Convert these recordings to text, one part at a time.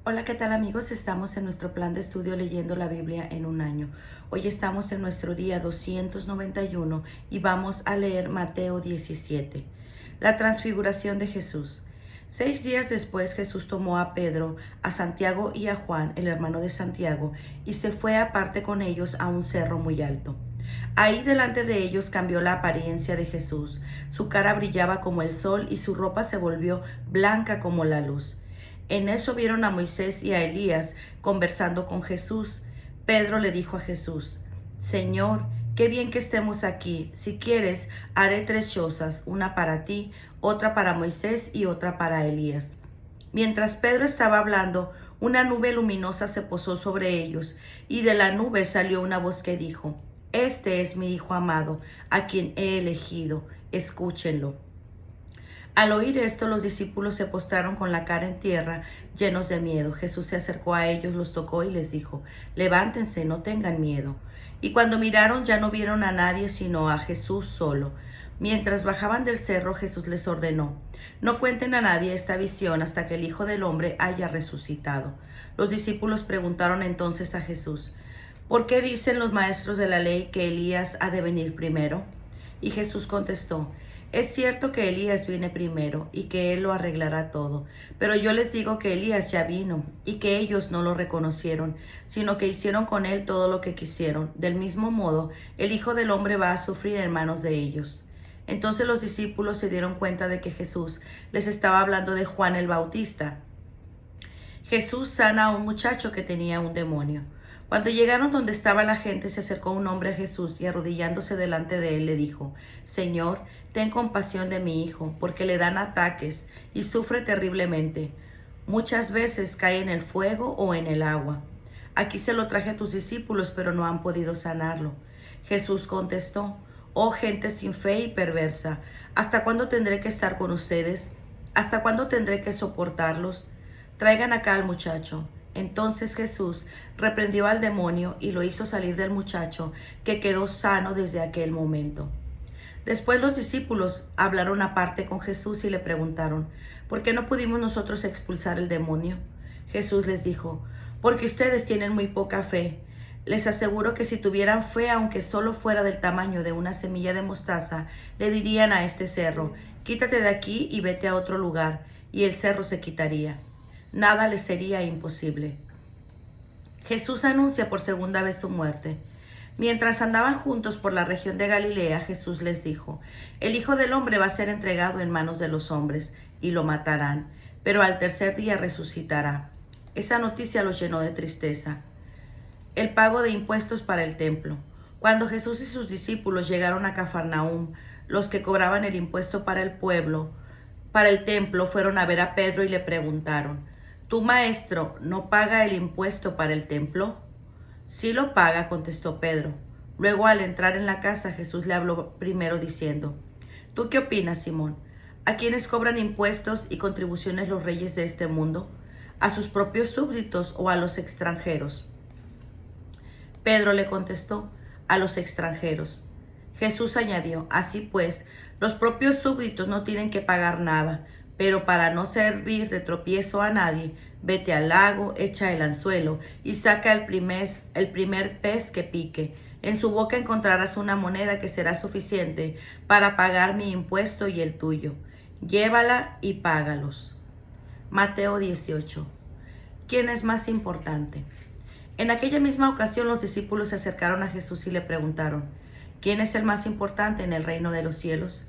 Hola, ¿qué tal amigos? Estamos en nuestro plan de estudio leyendo la Biblia en un año. Hoy estamos en nuestro día 291 y vamos a leer Mateo 17. La transfiguración de Jesús. 6 días después Jesús tomó a Pedro, a Santiago y a Juan, el hermano de Santiago, y se fue aparte con ellos a un cerro muy alto. Ahí delante de ellos cambió la apariencia de Jesús. Su cara brillaba como el sol y su ropa se volvió blanca como la luz. En eso vieron a Moisés y a Elías conversando con Jesús. Pedro le dijo a Jesús: Señor, qué bien que estemos aquí. Si quieres, haré 3 chozas, una para ti, otra para Moisés y otra para Elías. Mientras Pedro estaba hablando, una nube luminosa se posó sobre ellos, y de la nube salió una voz que dijo: Este es mi Hijo amado, a quien he elegido. Escúchenlo. Al oír esto, los discípulos se postraron con la cara en tierra, llenos de miedo. Jesús se acercó a ellos, los tocó y les dijo: Levántense, no tengan miedo. Y cuando miraron, ya no vieron a nadie sino a Jesús solo. Mientras bajaban del cerro, Jesús les ordenó: No cuenten a nadie esta visión hasta que el Hijo del Hombre haya resucitado. Los discípulos preguntaron entonces a Jesús: ¿Por qué dicen los maestros de la ley que Elías ha de venir primero? Y Jesús contestó: Es cierto que Elías viene primero y que él lo arreglará todo, pero yo les digo que Elías ya vino y que ellos no lo reconocieron, sino que hicieron con él todo lo que quisieron. Del mismo modo, el Hijo del Hombre va a sufrir en manos de ellos. Entonces los discípulos se dieron cuenta de que Jesús les estaba hablando de Juan el Bautista. Jesús sana a un muchacho que tenía un demonio. Cuando llegaron donde estaba la gente, se acercó un hombre a Jesús y arrodillándose delante de él le dijo: Señor, ten compasión de mi hijo, porque le dan ataques y sufre terriblemente. Muchas veces cae en el fuego o en el agua. Aquí se lo traje a tus discípulos, pero no han podido sanarlo. Jesús contestó: Oh gente sin fe y perversa, ¿hasta cuándo tendré que estar con ustedes? ¿Hasta cuándo tendré que soportarlos? Traigan acá al muchacho. Entonces Jesús reprendió al demonio y lo hizo salir del muchacho, que quedó sano desde aquel momento. Después los discípulos hablaron aparte con Jesús y le preguntaron: ¿Por qué no pudimos nosotros expulsar el demonio? Jesús les dijo: Porque ustedes tienen muy poca fe. Les aseguro que si tuvieran fe, aunque solo fuera del tamaño de una semilla de mostaza, le dirían a este cerro: Quítate de aquí y vete a otro lugar, y el cerro se quitaría. Nada les sería imposible. Jesús anuncia por segunda vez su muerte. Mientras andaban juntos por la región de Galilea, Jesús les dijo: El Hijo del Hombre va a ser entregado en manos de los hombres, y lo matarán, pero al tercer día resucitará. Esa noticia los llenó de tristeza. El pago de impuestos para el templo. Cuando Jesús y sus discípulos llegaron a Cafarnaúm, los que cobraban el impuesto para el pueblo, para el templo, fueron a ver a Pedro y le preguntaron: ¿Tu maestro no paga el impuesto para el templo? Sí lo paga, contestó Pedro. Luego, al entrar en la casa, Jesús le habló primero diciendo: ¿Tú qué opinas, Simón? ¿A quiénes cobran impuestos y contribuciones los reyes de este mundo? ¿A sus propios súbditos o a los extranjeros? Pedro le contestó: A los extranjeros. Jesús añadió: Así pues, los propios súbditos no tienen que pagar nada, pero para no servir de tropiezo a nadie, vete al lago, echa el anzuelo y saca el primer pez que pique. En su boca encontrarás una moneda que será suficiente para pagar mi impuesto y el tuyo. Llévala y págalos. Mateo 18. ¿Quién es más importante? En aquella misma ocasión los discípulos se acercaron a Jesús y le preguntaron: ¿Quién es el más importante en el reino de los cielos?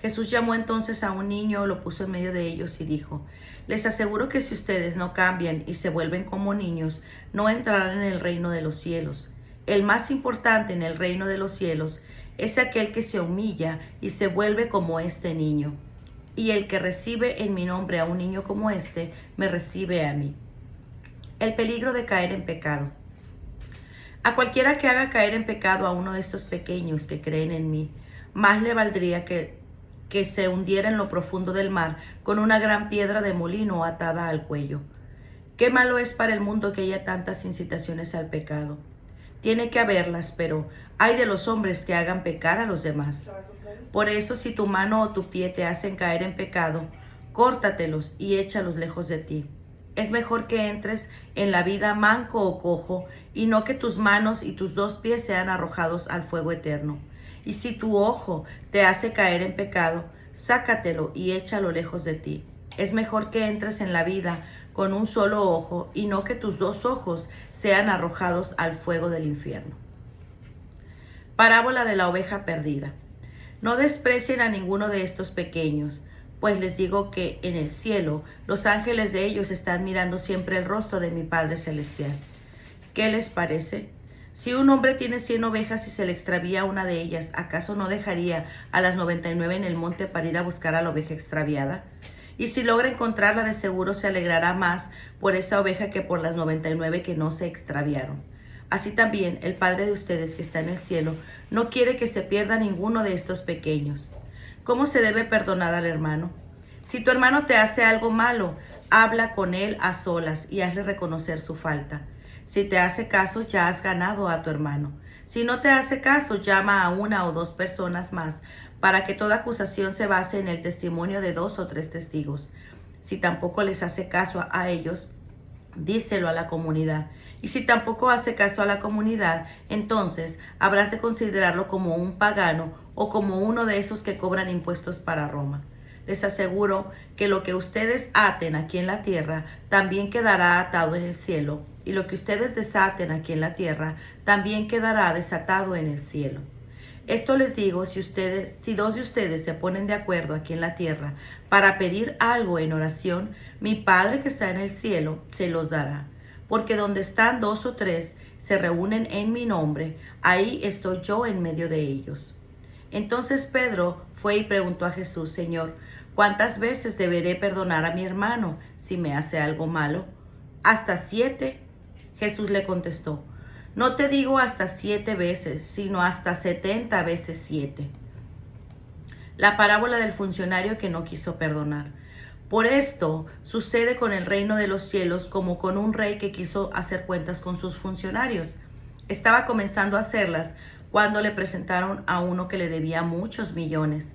Jesús llamó entonces a un niño, lo puso en medio de ellos y dijo: Les aseguro que si ustedes no cambian y se vuelven como niños, no entrarán en el reino de los cielos. El más importante en el reino de los cielos es aquel que se humilla y se vuelve como este niño. Y el que recibe en mi nombre a un niño como este, me recibe a mí. El peligro de caer en pecado. A cualquiera que haga caer en pecado a uno de estos pequeños que creen en mí, más le valdría que se hundiera en lo profundo del mar con una gran piedra de molino atada al cuello. Qué malo es para el mundo que haya tantas incitaciones al pecado. Tiene que haberlas, pero ay de los hombres que hagan pecar a los demás. Por eso, si tu mano o tu pie te hacen caer en pecado, córtatelos y échalos lejos de ti. Es mejor que entres en la vida manco o cojo, y no que tus manos y tus 2 pies sean arrojados al fuego eterno. Y si tu ojo te hace caer en pecado, sácatelo y échalo lejos de ti. Es mejor que entres en la vida con un solo ojo, y no que tus 2 ojos sean arrojados al fuego del infierno. Parábola de la oveja perdida. No desprecien a ninguno de estos pequeños, pues les digo que en el cielo los ángeles de ellos están mirando siempre el rostro de mi Padre Celestial. ¿Qué les parece? Si un hombre tiene 100 ovejas y se le extravía una de ellas, ¿acaso no dejaría a las 99 en el monte para ir a buscar a la oveja extraviada? Y si logra encontrarla, de seguro se alegrará más por esa oveja que por las 99 que no se extraviaron. Así también el Padre de ustedes que está en el cielo no quiere que se pierda ninguno de estos pequeños. ¿Cómo se debe perdonar al hermano? Si tu hermano te hace algo malo, habla con él a solas y hazle reconocer su falta. Si te hace caso, ya has ganado a tu hermano. Si no te hace caso, llama a 1 o 2 personas más, para que toda acusación se base en el testimonio de 2 o 3 testigos. Si tampoco les hace caso a ellos, díselo a la comunidad. Y si tampoco hace caso a la comunidad, entonces habrás de considerarlo como un pagano o como uno de esos que cobran impuestos para Roma. Les aseguro que lo que ustedes aten aquí en la tierra también quedará atado en el cielo, y lo que ustedes desaten aquí en la tierra también quedará desatado en el cielo. Esto les digo si 2 de ustedes se ponen de acuerdo aquí en la tierra para pedir algo en oración, mi Padre que está en el cielo se los dará. Porque donde están 2 o 3 se reúnen en mi nombre, ahí estoy yo en medio de ellos. Entonces Pedro fue y preguntó a Jesús: Señor, ¿cuántas veces deberé perdonar a mi hermano si me hace algo malo? ¿Hasta 7? Jesús le contestó: no te digo hasta 7 veces, sino hasta 70 veces 7. La parábola del funcionario que no quiso perdonar. Por esto sucede con el reino de los cielos como con un rey que quiso hacer cuentas con sus funcionarios. Estaba comenzando a hacerlas cuando le presentaron a uno que le debía muchos millones.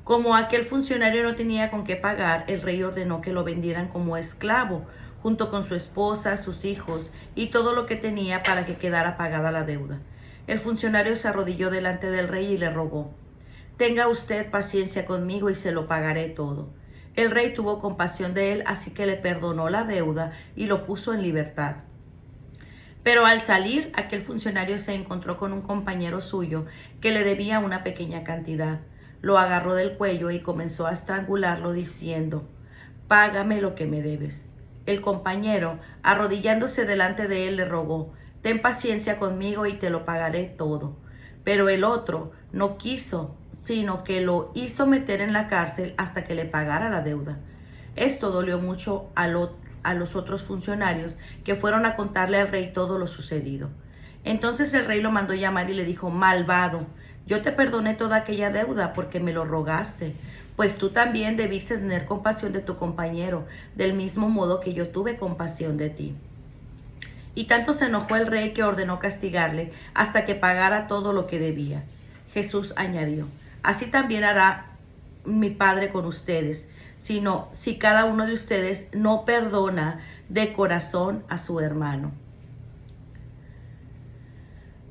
Como aquel funcionario no tenía con qué pagar, el rey ordenó que lo vendieran como esclavo, junto con su esposa, sus hijos y todo lo que tenía, para que quedara pagada la deuda. El funcionario se arrodilló delante del rey y le rogó: tenga usted paciencia conmigo y se lo pagaré todo. El rey tuvo compasión de él, así que le perdonó la deuda y lo puso en libertad. Pero al salir, aquel funcionario se encontró con un compañero suyo que le debía una pequeña cantidad. Lo agarró del cuello y comenzó a estrangularlo diciendo: págame lo que me debes. El compañero, arrodillándose delante de él, le rogó: ten paciencia conmigo y te lo pagaré todo. Pero el otro no quiso, sino que lo hizo meter en la cárcel hasta que le pagara la deuda. Esto dolió mucho a los otros funcionarios, que fueron a contarle al rey todo lo sucedido. Entonces el rey lo mandó llamar y le dijo: malvado, yo te perdoné toda aquella deuda porque me lo rogaste, pues tú también debiste tener compasión de tu compañero, del mismo modo que yo tuve compasión de ti. Y tanto se enojó el rey que ordenó castigarle hasta que pagara todo lo que debía. Jesús añadió: así también hará mi Padre con ustedes, si cada uno de ustedes no perdona de corazón a su hermano.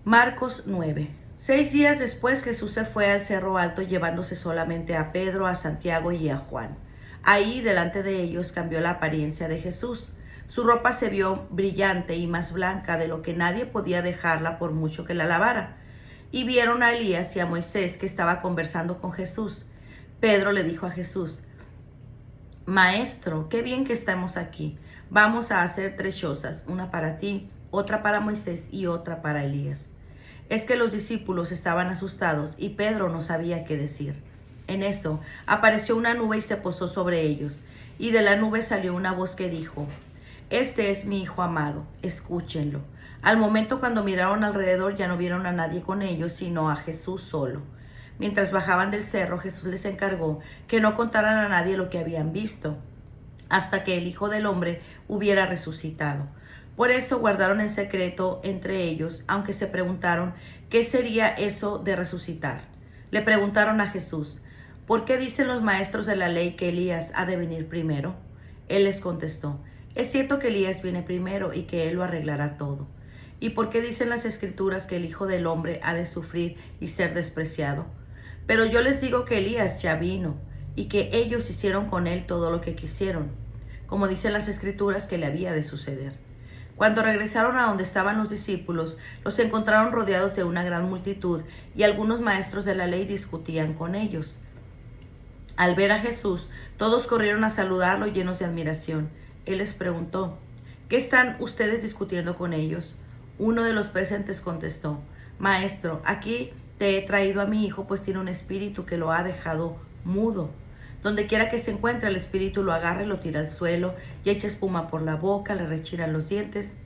Marcos 9. 6 días después, Jesús se fue al cerro alto llevándose solamente a Pedro, a Santiago y a Juan. Ahí, delante de ellos, cambió la apariencia de Jesús. Su ropa se vio brillante y más blanca de lo que nadie podía dejarla por mucho que la lavara. Y vieron a Elías y a Moisés que estaba conversando con Jesús. Pedro le dijo a Jesús: Maestro, qué bien que estamos aquí. Vamos a hacer 3 chozas, una para ti, otra para Moisés y otra para Elías. Es que los discípulos estaban asustados y Pedro no sabía qué decir. En eso apareció una nube y se posó sobre ellos, y de la nube salió una voz que dijo: este es mi Hijo amado, escúchenlo. Al momento, cuando miraron alrededor, ya no vieron a nadie con ellos, sino a Jesús solo. Mientras bajaban del cerro, Jesús les encargó que no contaran a nadie lo que habían visto, hasta que el Hijo del Hombre hubiera resucitado. Por eso guardaron en secreto entre ellos, aunque se preguntaron qué sería eso de resucitar. Le preguntaron a Jesús: ¿por qué dicen los maestros de la ley que Elías ha de venir primero? Él les contestó: Es cierto que Elías viene primero y que él lo arreglará todo. ¿Y por qué dicen las Escrituras que el Hijo del Hombre ha de sufrir y ser despreciado? Pero yo les digo que Elías ya vino y que ellos hicieron con él todo lo que quisieron, como dicen las Escrituras que le había de suceder. Cuando regresaron a donde estaban los discípulos, los encontraron rodeados de una gran multitud y algunos maestros de la ley discutían con ellos. Al ver a Jesús, todos corrieron a saludarlo llenos de admiración. Él les preguntó, ¿qué están ustedes discutiendo con ellos? Uno de los presentes contestó, Maestro, aquí te he traído a mi hijo, pues tiene un espíritu que lo ha dejado mudo. Donde quiera que se encuentre, el espíritu lo agarra y lo tira al suelo y echa espuma por la boca, le rechinan los dientes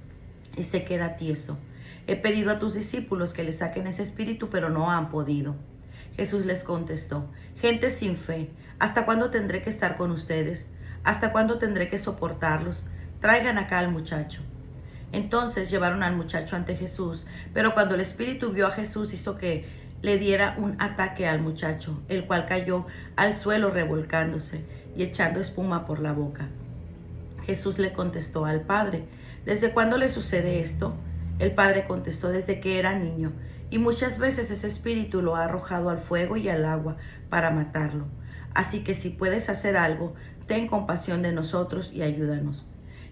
y se queda tieso. He pedido a tus discípulos que le saquen ese espíritu, pero no han podido. Jesús les contestó, gente sin fe, ¿hasta cuándo tendré que estar con ustedes? ¿Hasta cuándo tendré que soportarlos? Traigan acá al muchacho. Entonces llevaron al muchacho ante Jesús, pero cuando el espíritu vio a Jesús hizo que le diera un ataque al muchacho, el cual cayó al suelo revolcándose y echando espuma por la boca. Jesús le contestó al padre, ¿desde cuándo le sucede esto? El padre contestó, desde que era niño, y muchas veces ese espíritu lo ha arrojado al fuego y al agua para matarlo. Así que si puedes hacer algo, ten compasión de nosotros y ayúdanos.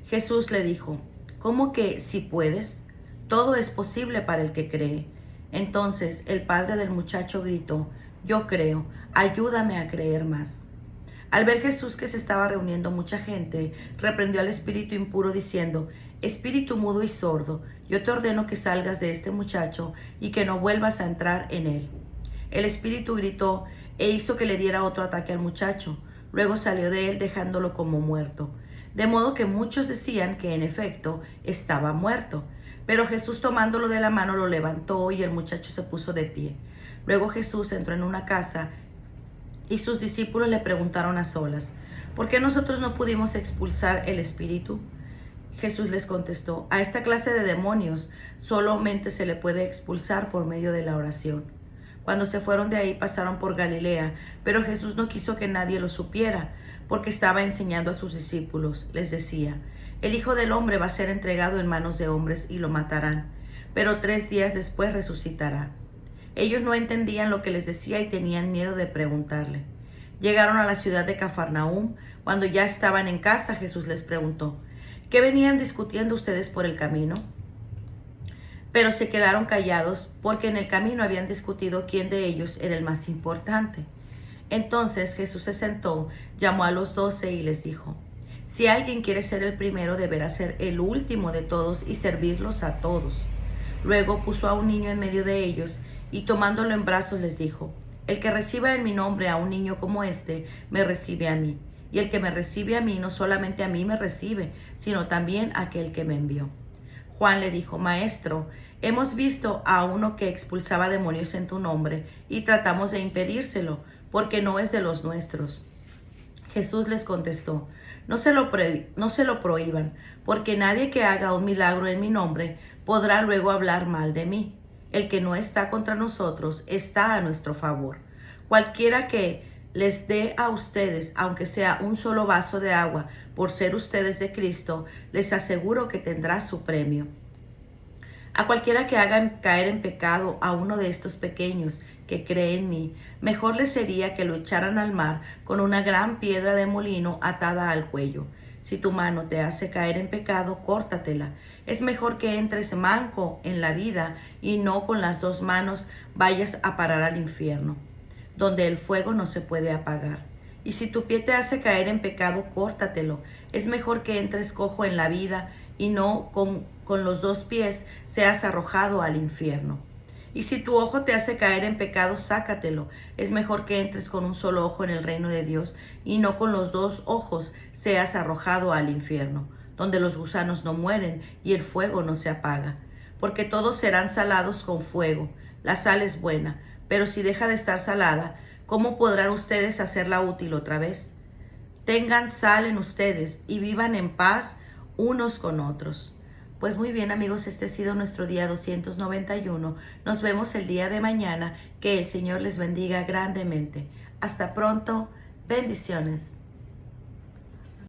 Jesús le dijo, ¿cómo que si puedes? Todo es posible para el que cree. Entonces el padre del muchacho gritó, yo creo, ayúdame a creer más. Al ver Jesús que se estaba reuniendo mucha gente, reprendió al espíritu impuro diciendo, espíritu mudo y sordo, yo te ordeno que salgas de este muchacho y que no vuelvas a entrar en él. El espíritu gritó e hizo que le diera otro ataque al muchacho. Luego salió de él dejándolo como muerto. De modo que muchos decían que en efecto estaba muerto. Pero Jesús tomándolo de la mano lo levantó y el muchacho se puso de pie. Luego Jesús entró en una casa y sus discípulos le preguntaron a solas, ¿por qué nosotros no pudimos expulsar el espíritu? Jesús les contestó, a esta clase de demonios solamente se le puede expulsar por medio de la oración. Cuando se fueron de ahí pasaron por Galilea, pero Jesús no quiso que nadie lo supiera, porque estaba enseñando a sus discípulos. Les decía, el Hijo del Hombre va a ser entregado en manos de hombres y lo matarán, pero 3 días después resucitará. Ellos no entendían lo que les decía y tenían miedo de preguntarle. Llegaron a la ciudad de Cafarnaúm. Cuando ya estaban en casa, Jesús les preguntó, ¿qué venían discutiendo ustedes por el camino? Pero se quedaron callados porque en el camino habían discutido quién de ellos era el más importante. Entonces Jesús se sentó, llamó a los 12 y les dijo, si alguien quiere ser el primero, deberá ser el último de todos y servirlos a todos. Luego puso a un niño en medio de ellos y tomándolo en brazos les dijo, el que reciba en mi nombre a un niño como este, me recibe a mí. Y el que me recibe a mí, no solamente a mí me recibe, sino también a aquel que me envió. Juan le dijo, Maestro, hemos visto a uno que expulsaba demonios en tu nombre y tratamos de impedírselo, porque no es de los nuestros. Jesús les contestó, no se lo prohíban, porque nadie que haga un milagro en mi nombre podrá luego hablar mal de mí. El que no está contra nosotros está a nuestro favor. Cualquiera que les dé a ustedes, aunque sea un solo vaso de agua, por ser ustedes de Cristo, les aseguro que tendrá su premio. A cualquiera que haga caer en pecado a uno de estos pequeños que cree en mí, mejor les sería que lo echaran al mar con una gran piedra de molino atada al cuello. Si tu mano te hace caer en pecado, córtatela. Es mejor que entres manco en la vida y no con las 2 manos vayas a parar al infierno, donde el fuego no se puede apagar. Y si tu pie te hace caer en pecado, córtatelo. Es mejor que entres cojo en la vida y no con los 2 pies seas arrojado al infierno. Y si tu ojo te hace caer en pecado, sácatelo. Es mejor que entres con un solo ojo en el reino de Dios y no con los 2 ojos seas arrojado al infierno, donde los gusanos no mueren y el fuego no se apaga. Porque todos serán salados con fuego. La sal es buena, pero si deja de estar salada, ¿cómo podrán ustedes hacerla útil otra vez? Tengan sal en ustedes y vivan en paz unos con otros. Pues muy bien, amigos, este ha sido nuestro día 291. Nos vemos el día de mañana. Que el Señor les bendiga grandemente. Hasta pronto. Bendiciones.